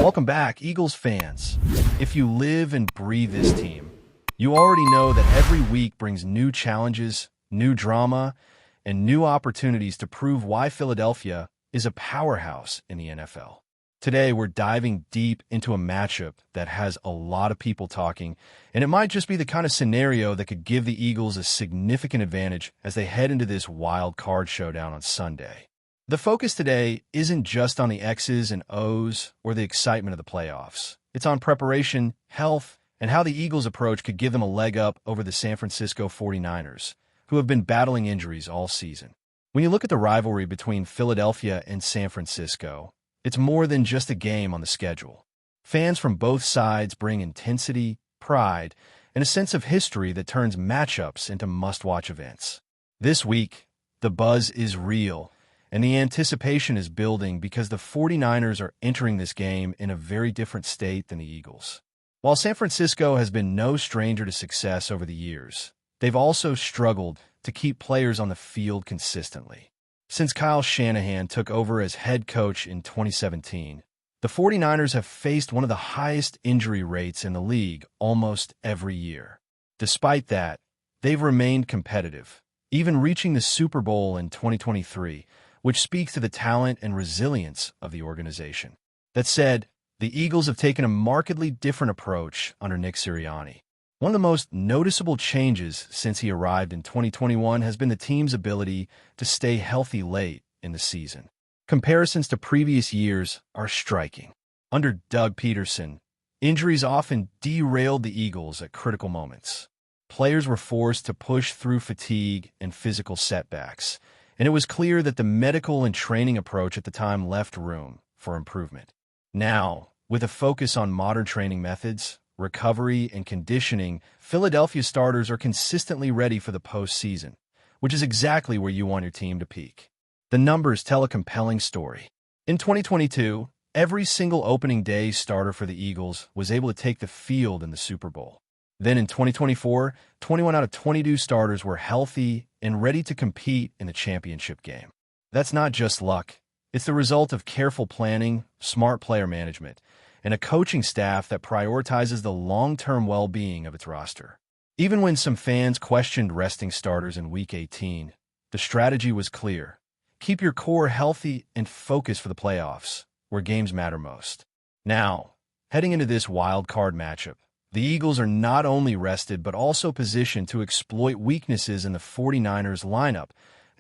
Welcome back, Eagles fans. If you live and breathe this team, you already know that every week brings new challenges, new drama, and new opportunities to prove why Philadelphia is a powerhouse in the NFL. Today, we're diving deep into a matchup that has a lot of people talking, and it might just be the kind of scenario that could give the Eagles a significant advantage as they head into this wild card showdown on Sunday. The focus today isn't just on the X's and O's or the excitement of the playoffs. It's on preparation, health, and how the Eagles' approach could give them a leg up over the San Francisco 49ers, who have been battling injuries all season. When you look at the rivalry between Philadelphia and San Francisco, it's more than just a game on the schedule. Fans from both sides bring intensity, pride, and a sense of history that turns matchups into must-watch events. This week, the buzz is real, and the anticipation is building because the 49ers are entering this game in a very different state than the Eagles. While San Francisco has been no stranger to success over the years, they've also struggled to keep players on the field consistently. Since Kyle Shanahan took over as head coach in 2017, the 49ers have faced one of the highest injury rates in the league almost every year. Despite that, they've remained competitive, even reaching the Super Bowl in 2023, which speaks to the talent and resilience of the organization. That said, the Eagles have taken a markedly different approach under Nick Sirianni. One of the most noticeable changes since he arrived in 2021 has been the team's ability to stay healthy late in the season. Comparisons to previous years are striking. Under Doug Peterson, injuries often derailed the Eagles at critical moments. Players were forced to push through fatigue and physical setbacks, and it was clear that the medical and training approach at the time left room for improvement. Now, with a focus on modern training methods, recovery, and conditioning, Philadelphia starters are consistently ready for the postseason, which is exactly where you want your team to peak. The numbers tell a compelling story. In 2022, every single opening day starter for the Eagles was able to take the field in the Super Bowl. Then in 2024, 21 out of 22 starters were healthy and ready to compete in the championship game. That's not just luck. It's the result of careful planning, smart player management, and a coaching staff that prioritizes the long-term well-being of its roster. Even when some fans questioned resting starters in Week 18, the strategy was clear. Keep your core healthy and focus for the playoffs, where games matter most. Now, heading into this wild card matchup, the Eagles are not only rested but also positioned to exploit weaknesses in the 49ers lineup,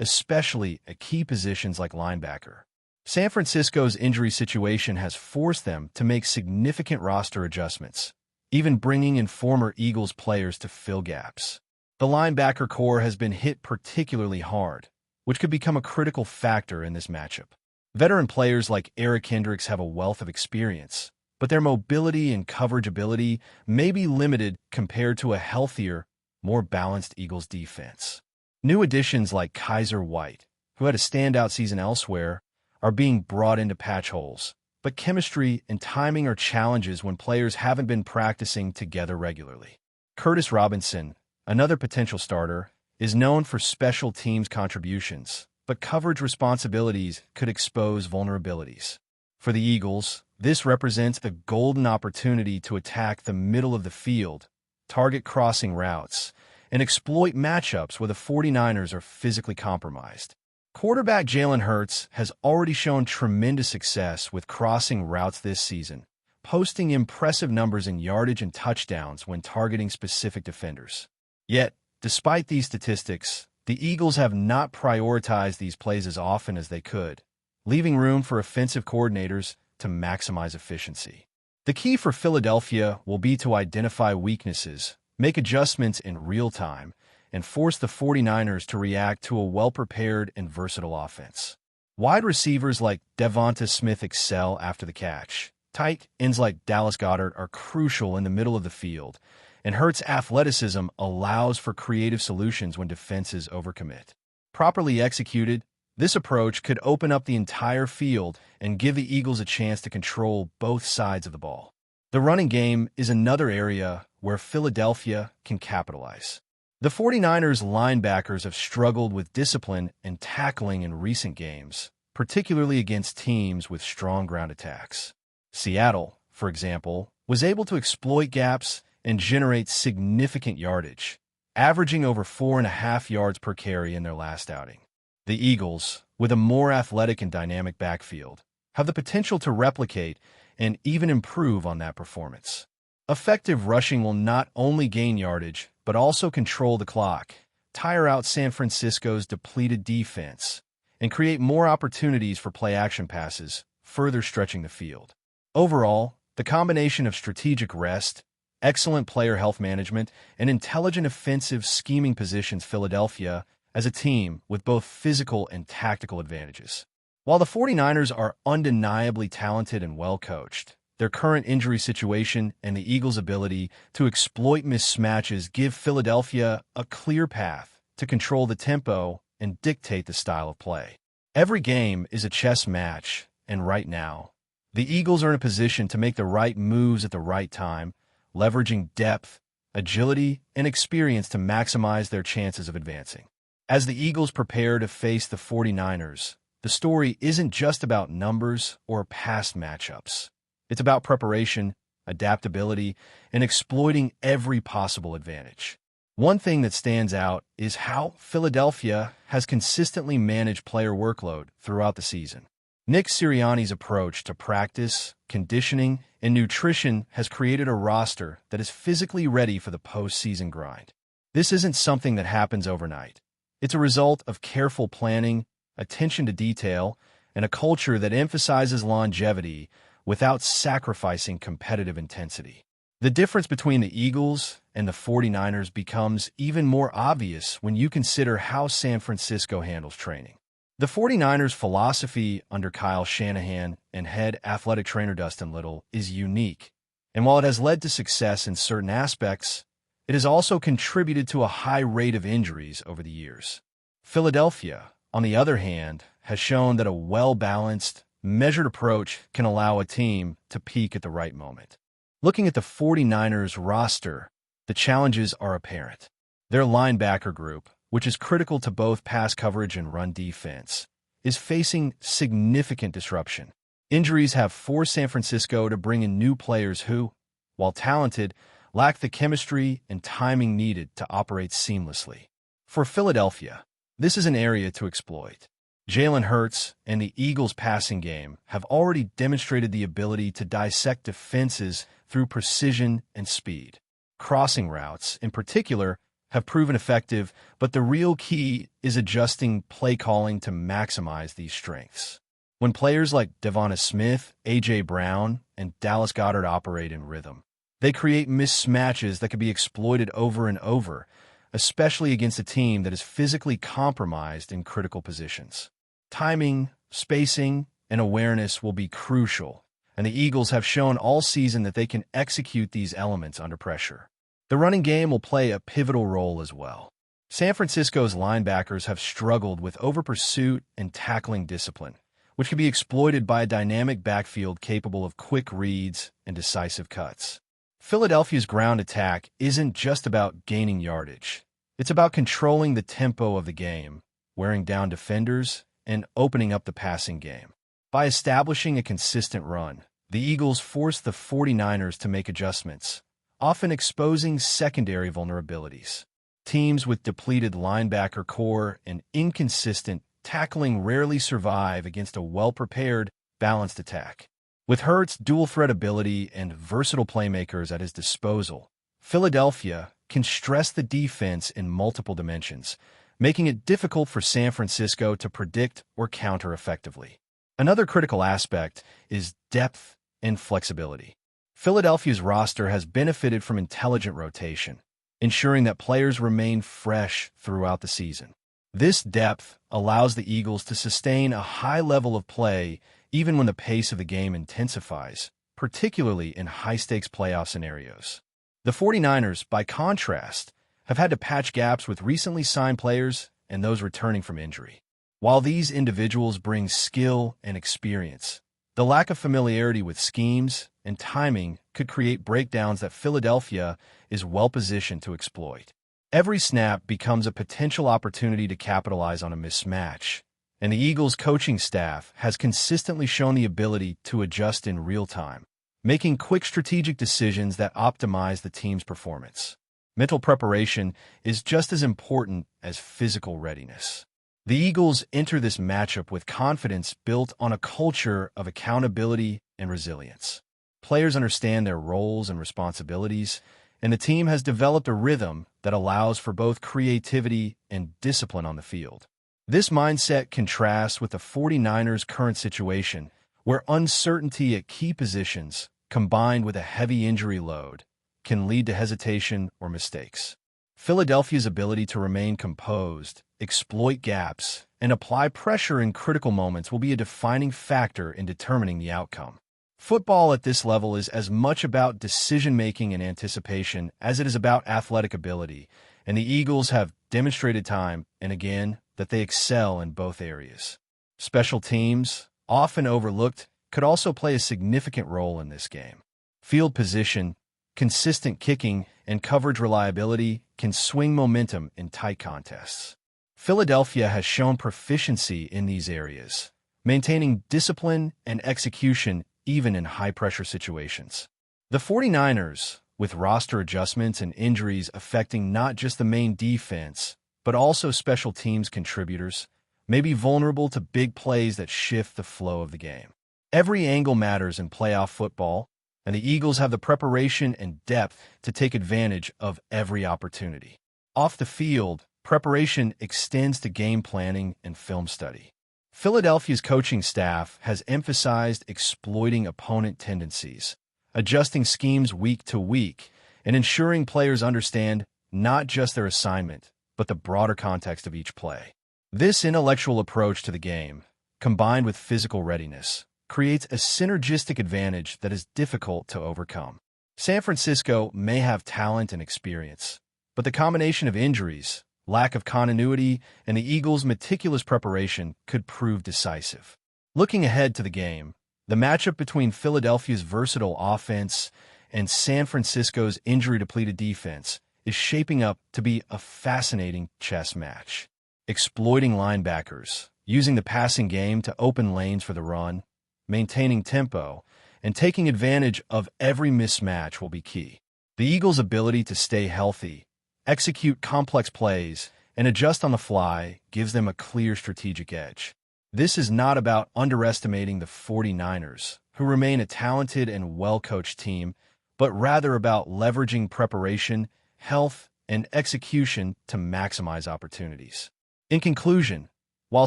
especially at key positions like linebacker. San Francisco's injury situation has forced them to make significant roster adjustments, even bringing in former Eagles players to fill gaps. The linebacker core has been hit particularly hard, which could become a critical factor in this matchup. Veteran players like Eric Hendricks have a wealth of experience, but their mobility and coverage ability may be limited compared to a healthier, more balanced Eagles defense. New additions like Kaiser White, who had a standout season elsewhere, are being brought into patch holes, but chemistry and timing are challenges when players haven't been practicing together regularly. Curtis Robinson, another potential starter, is known for special teams contributions, but coverage responsibilities could expose vulnerabilities. For the Eagles, this represents a golden opportunity to attack the middle of the field, target crossing routes, and exploit matchups where the 49ers are physically compromised. Quarterback Jalen Hurts has already shown tremendous success with crossing routes this season, posting impressive numbers in yardage and touchdowns when targeting specific defenders. Yet, despite these statistics, the Eagles have not prioritized these plays as often as they could, leaving room for offensive coordinators to maximize efficiency. The key for Philadelphia will be to identify weaknesses, make adjustments in real time, and force the 49ers to react to a well-prepared and versatile offense. Wide receivers like Devonta Smith excel after the catch. Tight ends like Dallas Goedert are crucial in the middle of the field, and Hurts' athleticism allows for creative solutions when defenses overcommit. Properly executed, this approach could open up the entire field and give the Eagles a chance to control both sides of the ball. The running game is another area where Philadelphia can capitalize. The 49ers linebackers have struggled with discipline and tackling in recent games, particularly against teams with strong ground attacks. Seattle, for example, was able to exploit gaps and generate significant yardage, averaging over 4.5 yards per carry in their last outing. The Eagles, with a more athletic and dynamic backfield, have the potential to replicate and even improve on that performance. Effective rushing will not only gain yardage, but also control the clock, tire out San Francisco's depleted defense, and create more opportunities for play-action passes, further stretching the field. Overall, the combination of strategic rest, excellent player health management, and intelligent offensive scheming positions Philadelphia as a team with both physical and tactical advantages. While the 49ers are undeniably talented and well-coached, their current injury situation and the Eagles' ability to exploit mismatches give Philadelphia a clear path to control the tempo and dictate the style of play. Every game is a chess match, and right now, the Eagles are in a position to make the right moves at the right time, leveraging depth, agility, and experience to maximize their chances of advancing. As the Eagles prepare to face the 49ers, the story isn't just about numbers or past matchups. It's about preparation, adaptability, and exploiting every possible advantage. One thing that stands out is how Philadelphia has consistently managed player workload throughout the season. Nick Sirianni's approach to practice, conditioning, and nutrition has created a roster that is physically ready for the postseason grind. This isn't something that happens overnight. It's a result of careful planning, attention to detail, and a culture that emphasizes longevity without sacrificing competitive intensity. The difference between the Eagles and the 49ers becomes even more obvious when you consider how San Francisco handles training. The 49ers' philosophy under Kyle Shanahan and head athletic trainer Dustin Little is unique, and while it has led to success in certain aspects, it has also contributed to a high rate of injuries over the years. Philadelphia, on the other hand, has shown that a well-balanced, measured approach can allow a team to peak at the right moment. Looking at the 49ers roster, the challenges are apparent. Their linebacker group, which is critical to both pass coverage and run defense, is facing significant disruption. Injuries have forced San Francisco to bring in new players who, while talented, lack the chemistry and timing needed to operate seamlessly. For Philadelphia, this is an area to exploit. Jalen Hurts and the Eagles' passing game have already demonstrated the ability to dissect defenses through precision and speed. Crossing routes, in particular, have proven effective, but the real key is adjusting play calling to maximize these strengths. When players like Devonta Smith, A.J. Brown, and Dallas Goedert operate in rhythm, they create mismatches that can be exploited over and over, especially against a team that is physically compromised in critical positions. Timing, spacing, and awareness will be crucial, and the Eagles have shown all season that they can execute these elements under pressure. The running game will play a pivotal role as well. San Francisco's linebackers have struggled with over-pursuit and tackling discipline, which can be exploited by a dynamic backfield capable of quick reads and decisive cuts. Philadelphia's ground attack isn't just about gaining yardage. It's about controlling the tempo of the game, wearing down defenders, and opening up the passing game. By establishing a consistent run, the Eagles force the 49ers to make adjustments, often exposing secondary vulnerabilities. Teams with depleted linebacker core and inconsistent tackling rarely survive against a well-prepared, balanced attack. With Hurts' dual-threat ability and versatile playmakers at his disposal, Philadelphia can stress the defense in multiple dimensions, making it difficult for San Francisco to predict or counter effectively. Another critical aspect is depth and flexibility. Philadelphia's roster has benefited from intelligent rotation, ensuring that players remain fresh throughout the season. This depth allows the Eagles to sustain a high level of play even when the pace of the game intensifies, particularly in high-stakes playoff scenarios. The 49ers, by contrast, have had to patch gaps with recently signed players and those returning from injury. While these individuals bring skill and experience, the lack of familiarity with schemes and timing could create breakdowns that Philadelphia is well-positioned to exploit. Every snap becomes a potential opportunity to capitalize on a mismatch, and the Eagles' coaching staff has consistently shown the ability to adjust in real time, making quick strategic decisions that optimize the team's performance. Mental preparation is just as important as physical readiness. The Eagles enter this matchup with confidence built on a culture of accountability and resilience. Players understand their roles and responsibilities, and the team has developed a rhythm that allows for both creativity and discipline on the field. This mindset contrasts with the 49ers' current situation, where uncertainty at key positions, combined with a heavy injury load, can lead to hesitation or mistakes. Philadelphia's ability to remain composed, exploit gaps, and apply pressure in critical moments will be a defining factor in determining the outcome. Football at this level is as much about decision-making and anticipation as it is about athletic ability, and the Eagles have demonstrated time and again that they excel in both areas. Special teams, often overlooked, could also play a significant role in this game. Field position, consistent kicking, and coverage reliability can swing momentum in tight contests. Philadelphia has shown proficiency in these areas, maintaining discipline and execution even in high-pressure situations. The 49ers, with roster adjustments and injuries affecting not just the main defense, but also special teams contributors, may be vulnerable to big plays that shift the flow of the game. Every angle matters in playoff football, and the Eagles have the preparation and depth to take advantage of every opportunity. Off the field, preparation extends to game planning and film study. Philadelphia's coaching staff has emphasized exploiting opponent tendencies, adjusting schemes week to week, and ensuring players understand not just their assignment, but the broader context of each play. This intellectual approach to the game, combined with physical readiness, creates a synergistic advantage that is difficult to overcome. San Francisco may have talent and experience, but the combination of injuries, lack of continuity, and the Eagles' meticulous preparation could prove decisive. Looking ahead to the game, the matchup between Philadelphia's versatile offense and San Francisco's injury-depleted defense is shaping up to be a fascinating chess match. Exploiting linebackers, using the passing game to open lanes for the run, maintaining tempo, and taking advantage of every mismatch will be key. The Eagles' ability to stay healthy, execute complex plays, and adjust on the fly gives them a clear strategic edge. This is not about underestimating the 49ers, who remain a talented and well-coached team, but rather about leveraging preparation, health, and execution to maximize opportunities. In conclusion, while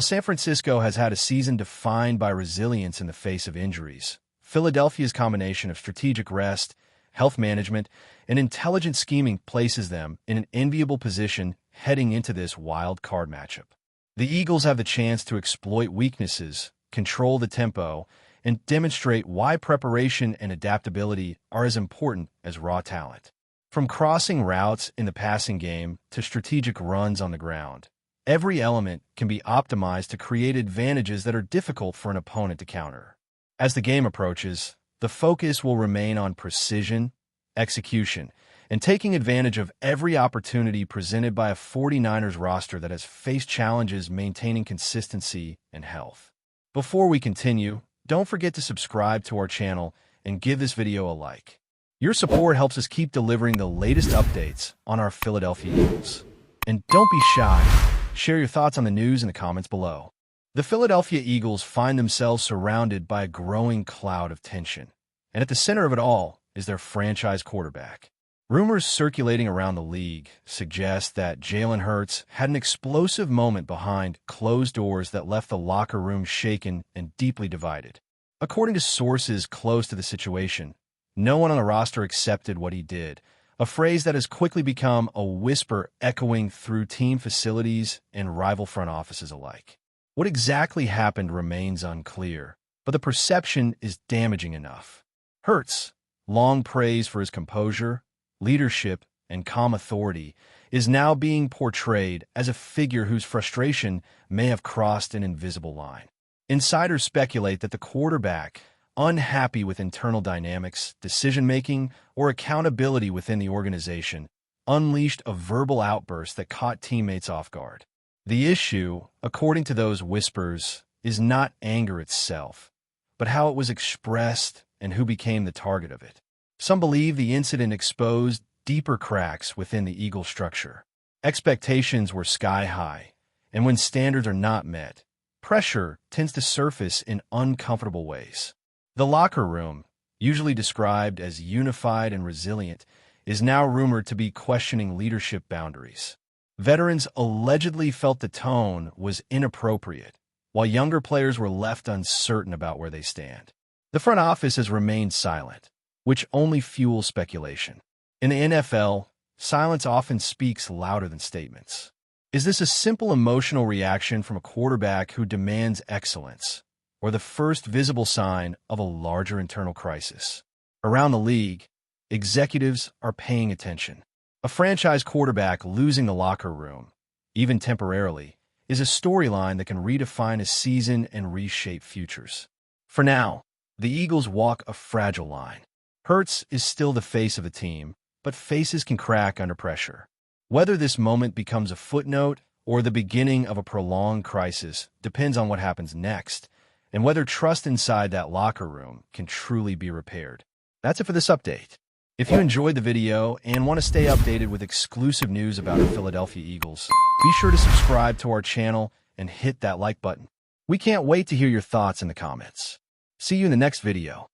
San Francisco has had a season defined by resilience in the face of injuries, Philadelphia's combination of strategic rest, health management, and intelligent scheming places them in an enviable position heading into this wild card matchup. The Eagles have the chance to exploit weaknesses, control the tempo, and demonstrate why preparation and adaptability are as important as raw talent. From crossing routes in the passing game to strategic runs on the ground, every element can be optimized to create advantages that are difficult for an opponent to counter. As the game approaches, the focus will remain on precision, execution, and taking advantage of every opportunity presented by a 49ers roster that has faced challenges maintaining consistency and health. Before we continue, don't forget to subscribe to our channel and give this video a like. Your support helps us keep delivering the latest updates on our Philadelphia Eagles. And don't be shy. Share your thoughts on the news in the comments below. The Philadelphia Eagles find themselves surrounded by a growing cloud of tension, and at the center of it all is their franchise quarterback. Rumors circulating around the league suggest that Jalen Hurts had an explosive moment behind closed doors that left the locker room shaken and deeply divided. According to sources close to the situation, no one on the roster accepted what he did, a phrase that has quickly become a whisper echoing through team facilities and rival front offices alike. What exactly happened remains unclear, but the perception is damaging enough. Hurts, long praised for his composure, leadership, and calm authority, is now being portrayed as a figure whose frustration may have crossed an invisible line. Insiders speculate that the quarterback, unhappy with internal dynamics, decision-making, or accountability within the organization, unleashed a verbal outburst that caught teammates off guard. The issue, according to those whispers, is not anger itself, but how it was expressed and who became the target of it. Some believe the incident exposed deeper cracks within the Eagle structure. Expectations were sky high, and when standards are not met, pressure tends to surface in uncomfortable ways. The locker room, usually described as unified and resilient, is now rumored to be questioning leadership boundaries. Veterans allegedly felt the tone was inappropriate, while younger players were left uncertain about where they stand. The front office has remained silent, which only fuels speculation. In the NFL, silence often speaks louder than statements. Is this a simple emotional reaction from a quarterback who demands excellence, or the first visible sign of a larger internal crisis? Around the league, executives are paying attention. A franchise quarterback losing the locker room, even temporarily, is a storyline that can redefine a season and reshape futures. For now, the Eagles walk a fragile line. Hurts is still the face of the team, but faces can crack under pressure. Whether this moment becomes a footnote or the beginning of a prolonged crisis depends on what happens next, and whether trust inside that locker room can truly be repaired. That's it for this update. If you enjoyed the video and want to stay updated with exclusive news about the Philadelphia Eagles, be sure to subscribe to our channel and hit that like button. We can't wait to hear your thoughts in the comments. See you in the next video.